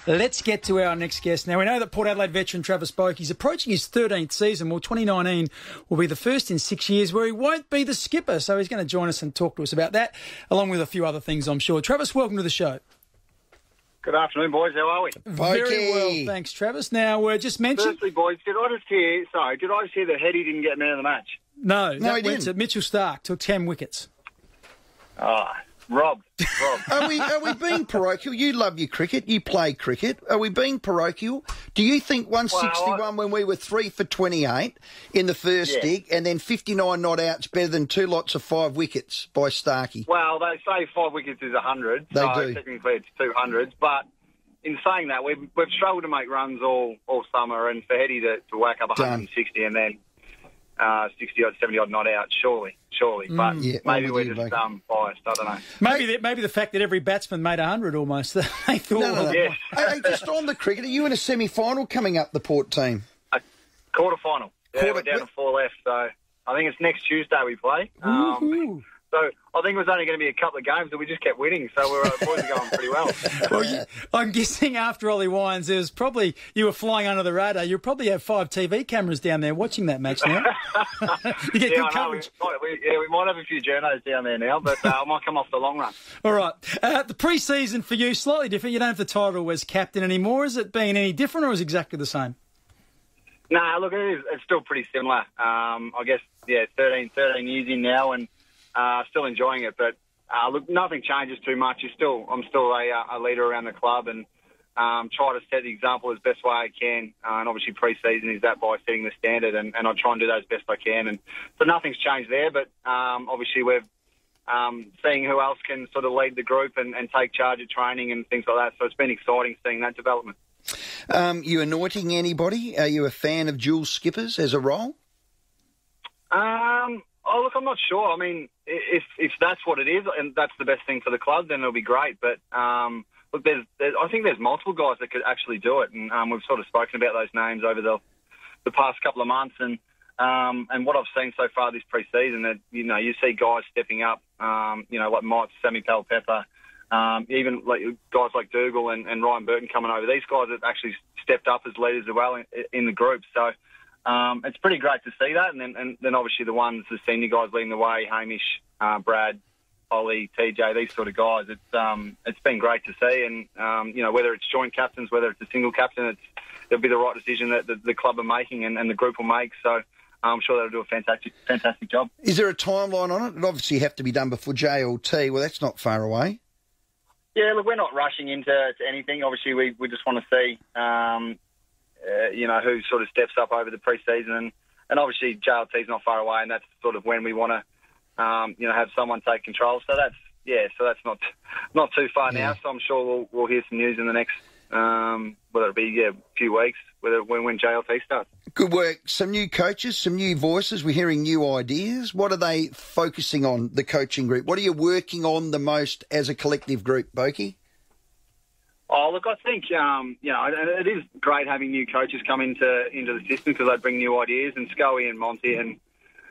Let's get to our next guest. Now, we know that Port Adelaide veteran Travis Boak is approaching his 13th season. Well, 2019 will be the first in 6 years where he won't be the skipper. So he's going to join us and talk to us about that, along with a few other things, I'm sure. Travis, welcome to the show. Good afternoon, boys. How are we? Very well, thanks, Travis. Now, just mentioned... Firstly, boys, did I just hear that Heady didn't get man of the match? No, he went to Mitchell Stark, took 10 wickets. Rob. Are we being parochial? You love your cricket. You play cricket. Are we being parochial? Do you think 161 when we were 3 for 28 in the first dig and then 59 not out's better than 2 lots of 5 wickets by Starkey? Well, they say 5 wickets is 100. They do. Technically it's 200s. But in saying that, we've struggled to make runs all summer, and for Heady to whack up 160 and then 60-odd, 70-odd not out, surely. But maybe we're just biased, I don't know. Maybe the fact that every batsman made 100 almost. They thought, no. Yes. Hey, just on the cricket, are you in a semi-final coming up, the Port team? A quarter-final. Yeah, we're down to 4 left, so I think it's next Tuesday we play. So I think it was only going to be a couple of games, and we just kept winning. So the boys are going pretty well. Well, I'm guessing after Ollie Wines, there was probably you were flying under the radar. You'll probably have 5 TV cameras down there watching that match now. You get good coverage. We might have a few journos down there now, but I might come off the long run. All right. The pre-season for you slightly different. You don't have the title as captain anymore. Has it been any different, or is it exactly the same? No, look, it's still pretty similar. I guess 13 years in now, and. Still enjoying it, but look, nothing changes too much. I'm still a leader around the club, and try to set the example as best way I can. And obviously, pre-season is that by setting the standard, and I try and do that as best I can. And so nothing's changed there, but obviously we're seeing who else can sort of lead the group and take charge of training and things like that. So it's been exciting seeing that development. You anointing anybody? Are you a fan of dual skippers as a role? Oh, look, I'm not sure. I mean, if that's what it is and that's the best thing for the club, then it'll be great. But, look, I think there's multiple guys that could actually do it. And we've sort of spoken about those names over the past couple of months. And what I've seen so far this pre-season, that, you see guys stepping up, like Mike, Sammy Pepper, even like guys like Dougal and Ryan Burton coming over. These guys have actually stepped up as leaders as well in the group. So, it's pretty great to see that, and then obviously the senior guys leading the way, Hamish, Brad, Ollie, TJ, these sort of guys. It's been great to see, and whether it's joint captains, whether it's a single captain, it'll be the right decision that the club are making and the group will make. So I'm sure they'll do a fantastic job. Is there a timeline on it? It obviously have to be done before JLT. Well, that's not far away. Yeah, look, we're not rushing into anything. Obviously, we just want to see. Who sort of steps up over the pre-season. And obviously JLT's not far away, and that's sort of when we want to, have someone take control. So that's not too far now. So I'm sure we'll hear some news in the next, whether it be a few weeks, when JLT starts. Good work. Some new coaches, some new voices. We're hearing new ideas. What are they focusing on, the coaching group? What are you working on the most as a collective group, Boakey? Oh, look, I think, it is great having new coaches come into the system because they bring new ideas, and Scully and Monty and,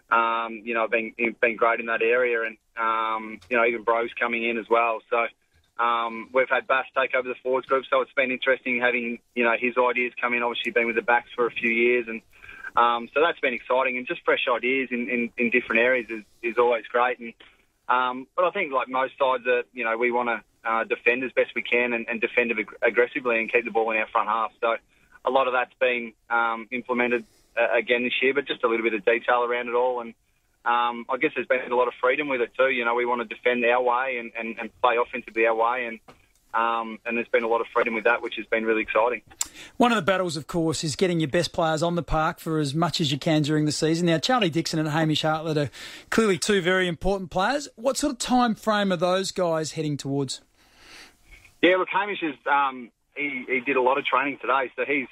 been great in that area, and, even Bro's coming in as well. So we've had Bass take over the forwards group, so it's been interesting having, his ideas come in, obviously been with the backs for a few years, and so that's been exciting, and just fresh ideas in different areas is always great. And but I think, like most sides, we want to defend as best we can and defend aggressively and keep the ball in our front half. So a lot of that's been implemented again this year, but just a little bit of detail around it all. And I guess there's been a lot of freedom with it too. We want to defend our way and play offensively our way. And there's been a lot of freedom with that, which has been really exciting. One of the battles, of course, is getting your best players on the park for as much as you can during the season. Now, Charlie Dixon and Hamish Hartlett are clearly 2 very important players. What sort of time frame are those guys heading towards? Yeah, look, Hamish is he did a lot of training today, so he's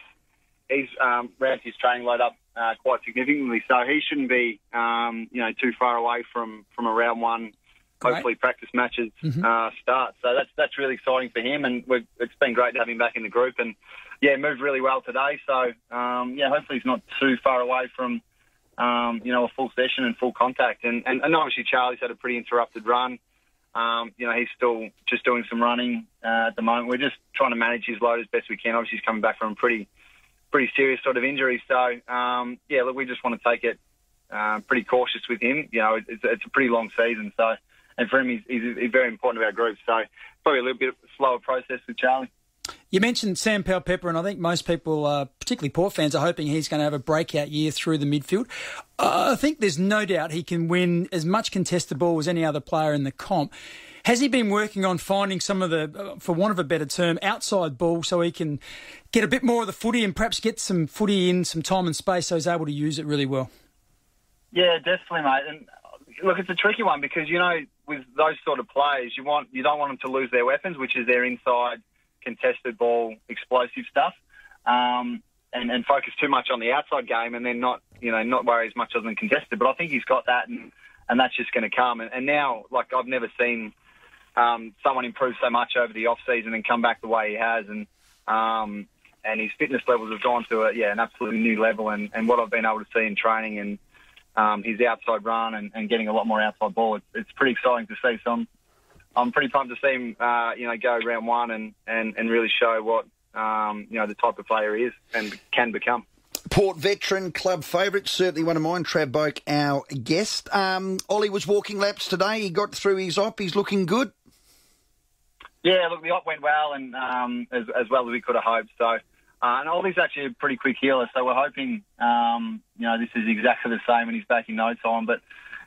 ramped his training load up quite significantly. So he shouldn't be too far away from a round one. Great. Hopefully practice matches start. So that's really exciting for him, and it's been great to have him back in the group. And, moved really well today. So, hopefully he's not too far away from, a full session and full contact. And obviously Charlie's had a pretty interrupted run. He's still just doing some running at the moment. We're just trying to manage his load as best we can. Obviously, he's coming back from a pretty serious sort of injury. So, we just want to take it pretty cautious with him. It's a pretty long season. So, and for him, he's very important to our group. So, probably a little bit slower process with Charlie. You mentioned Sam Powell-Pepper, and I think most people, particularly Port fans, are hoping he's going to have a breakout year through the midfield. I think there's no doubt he can win as much contested ball as any other player in the comp. Has he been working on finding some of the, for want of a better term, outside ball so he can get a bit more of the footy and perhaps get some footy in some time and space so he's able to use it really well? Yeah, definitely, mate. And look, it's a tricky one because, with those sort of players, you don't want them to lose their weapons, which is their inside contested ball, explosive stuff, and focus too much on the outside game, and then not worry as much as than contested. But I think he's got that, and that's just going to come. And now, like, I've never seen someone improve so much over the off season and come back the way he has, and his fitness levels have gone to an absolutely new level. And what I've been able to see in training and his outside run and getting a lot more outside ball, it's pretty exciting to see. So I'm pretty pumped to see him, go round one and really show what, the type of player he is and can become. Port veteran, club favourite, certainly one of mine, Trav Boak, our guest. Ollie was walking laps today. He got through his op. He's looking good. Yeah, look, the op went well and as well as we could have hoped. So, and Ollie's actually a pretty quick healer, so we're hoping, this is exactly the same and he's back in no time. But,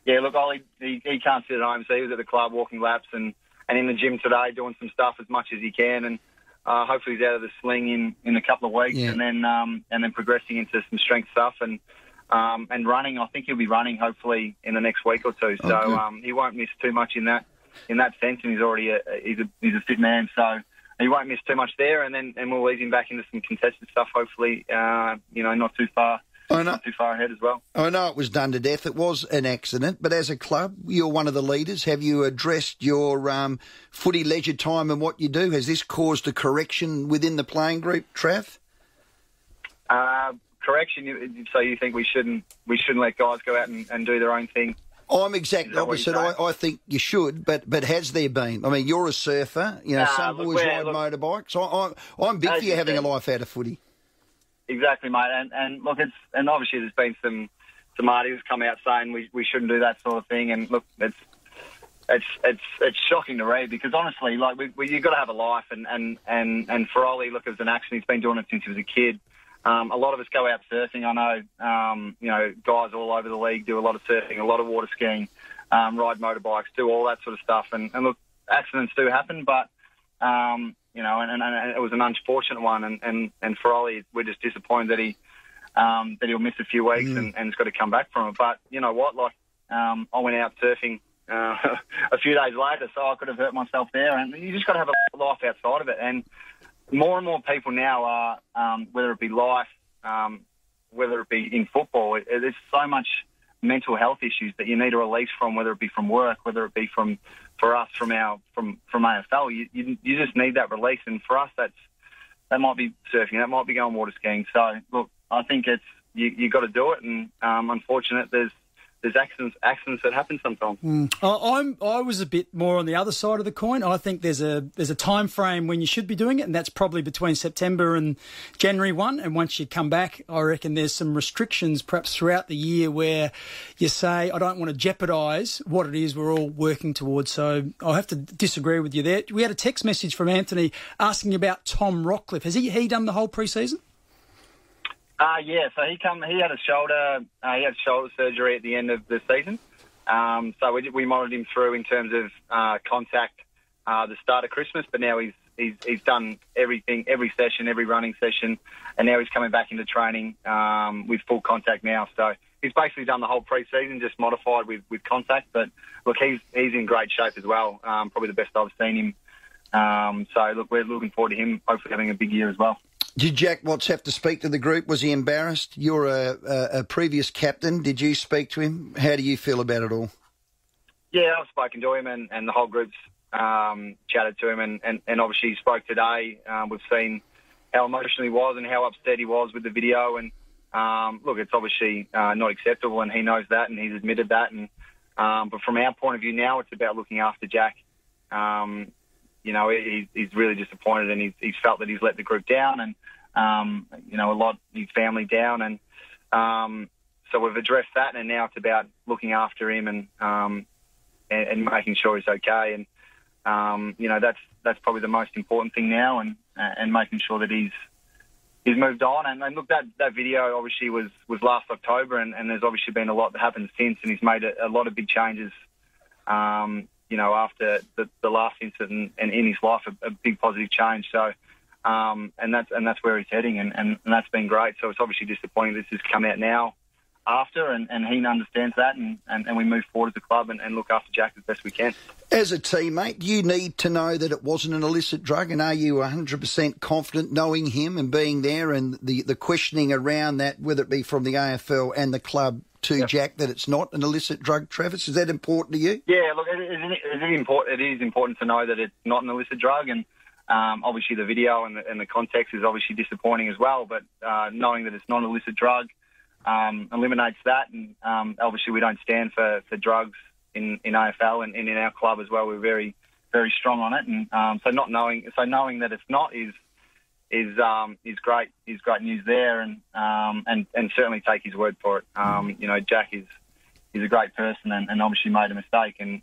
yeah, look, Ollie, he can't sit at home, so he was at the club walking laps and in the gym today doing some stuff as much as he can, and hopefully he's out of the sling in a couple of weeks, and then progressing into some strength stuff and running. I think he'll be running hopefully in the next week or two, so he won't miss too much in that sense, and he's already he's a fit man, so he won't miss too much there, and we'll ease him back into some contested stuff hopefully, not too far. Not too far ahead as well. I know it was done to death. It was an accident, but as a club, you're one of the leaders. Have you addressed your footy leisure time and what you do? Has this caused a correction within the playing group, Trav? Correction? So you think we shouldn't let guys go out and do their own thing? I'm exactly opposite. I think you should, but has there been? I mean, you're a surfer. Some boys ride motorbikes. I'm big for you having a life out of footy. Exactly, mate. And look, and obviously there's been some articles come out saying we shouldn't do that sort of thing. And look, it's shocking to read because honestly, like you've got to have a life. And for Ollie, look, as an action, he's been doing it since he was a kid. A lot of us go out surfing. I know, guys all over the league do a lot of surfing, a lot of water skiing, ride motorbikes, do all that sort of stuff. And look, accidents do happen, but and it was an unfortunate one. And for Ollie, we're just disappointed that he'll miss a few weeks and has got to come back from it. But you know what? Like, I went out surfing a few days later, so I could have hurt myself there. And you just got to have a life outside of it. And more and more people now are, whether it be life, whether it be in football, there's so much mental health issues that you need a release from, whether it be from work, whether it be from AFL. You just need that release, and for us, that might be surfing, that might be going water skiing. So look, I think it's you got to do it, and unfortunate there's accidents that happen sometimes. I was a bit more on the other side of the coin. I think there's a time frame when you should be doing it, and that's probably between September and January 1. And once you come back, I reckon there's some restrictions perhaps throughout the year where you say, I don't want to jeopardise what it is we're all working towards. So I'll have to disagree with you there. We had a text message from Anthony asking about Tom Rockcliffe. Has he done the whole pre-season? So he had shoulder surgery at the end of the season. So we monitored him through in terms of contact the start of Christmas, but now he's done everything, every session, every running session, and now he's coming back into training with full contact now. So he's basically done the whole pre-season, just modified with contact. But look, he's in great shape as well. Probably the best I've seen him. So look, we're looking forward to him hopefully having a big year as well. Did Jack Watts have to speak to the group? Was he embarrassed? You're a previous captain. Did you speak to him? How do you feel about it all? Yeah, I've spoken to him and the whole group's chatted to him and obviously he spoke today. We've seen how emotional he was and how upset he was with the video. And look, it's obviously not acceptable and he knows that and he's admitted that. And but from our point of view now, it's about looking after Jack you know, he's really disappointed, and he's felt that he's let the group down, and you know, his family down, and so we've addressed that, and now it's about looking after him and making sure he's okay, and you know, that's probably the most important thing now, and making sure that he's moved on. And look, that video obviously was last October, and there's obviously been a lot that happened since, and he's made a lot of big changes. You know, after the last incident and in his life, a big positive change. So, and that's where he's heading, and that's been great. So it's obviously disappointing this has come out now after, and he understands that, and we move forward as a club and look after Jack as best we can. As a teammate, you need to know that it wasn't an illicit drug, and are you 100% confident knowing him and being there, and the questioning around that, whether it be from the AFL and the club to Jack, that it's not an illicit drug, Travis? Is that important to you? Yeah, look, it is important to know that it's not an illicit drug, and obviously the video and the context is obviously disappointing as well, but knowing that it's not an illicit drug eliminates that, and obviously we don't stand for drugs in AFL and in our club as well. We're very, very strong on it, and so knowing that it's not is great. Is great news there, and certainly take his word for it. You know, Jack is a great person, and obviously made a mistake, and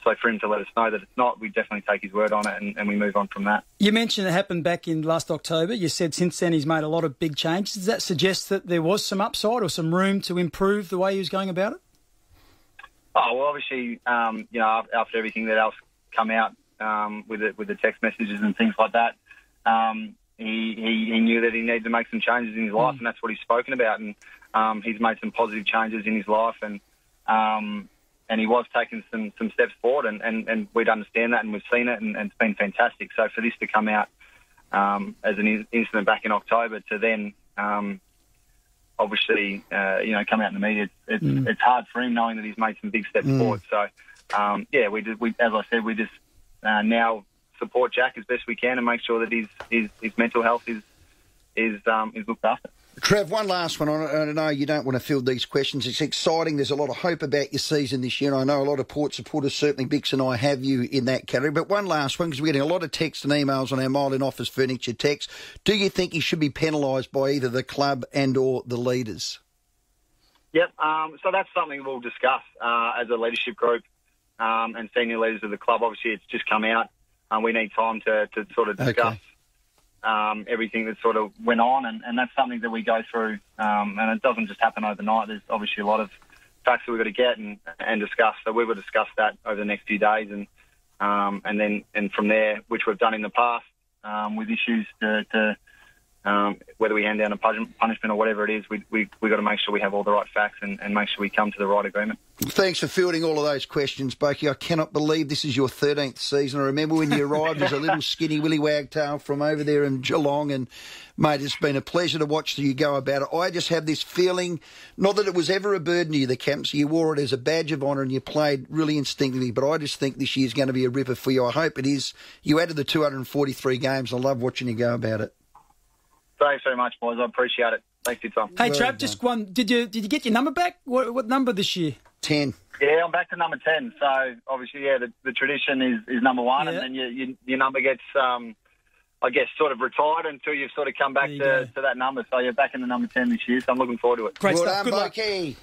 so for him to let us know that it's not, we definitely take his word on it, and we move on from that. You mentioned it happened back in last October. You said since then he's made a lot of big changes. Does that suggest that there was some upside or some room to improve the way he was going about it? Oh, well, obviously, you know, after everything that else come out with the text messages and things like that, he knew that he needed to make some changes in his life, and that's what he's spoken about. And he's made some positive changes in his life, and he was taking some steps forward, and we'd understand that, and we've seen it, and it's been fantastic. So for this to come out as an incident back in October to then obviously you know, come out in the media, it's hard for him knowing that he's made some big steps forward. So yeah, as I said, we just now support Jack as best we can and make sure that his mental health is looked after. Trev, one last one. I know you don't want to field these questions. It's exciting. There's a lot of hope about your season this year. And I know a lot of Port supporters, certainly Bicks and I, have you in that category. But one last one, because we're getting a lot of texts and emails on our Mile-In Office Furniture text. Do you think he should be penalised by either the club and or the leaders? Yep. So that's something we'll discuss as a leadership group and senior leaders of the club. Obviously, it's just come out. We need time to sort of discuss everything that sort of went on, and that's something that we go through, and it doesn't just happen overnight. There's obviously a lot of facts that we've got to get and discuss, so we will discuss that over the next few days, and from there, which we've done in the past with issues to whether we hand down a punishment or whatever it is, we got to make sure we have all the right facts and make sure we come to the right agreement. Thanks for fielding all of those questions, Boak. I cannot believe this is your 13th season. I remember when you arrived as a little skinny willy wagtail from over there in Geelong, and, mate, it's been a pleasure to watch you go about it. I just have this feeling, not that it was ever a burden to you, the captaincy. You wore it as a badge of honour and you played really instinctively, but I just think this year's going to be a ripper for you. I hope it is. You added the 243 games. I love watching you go about it. Thanks very much, boys. I appreciate it. Thanks for your time. Hey, Trav, just one. Did you get your number back? What number this year? 10. Yeah, I'm back to number 10. So obviously, yeah, the tradition is number 1, and then your number gets, I guess, sort of retired until you've sort of come back to that number. So you're back in the number 10 this year. So I'm looking forward to it. Great Well stuff. done, Good luck. Boaky.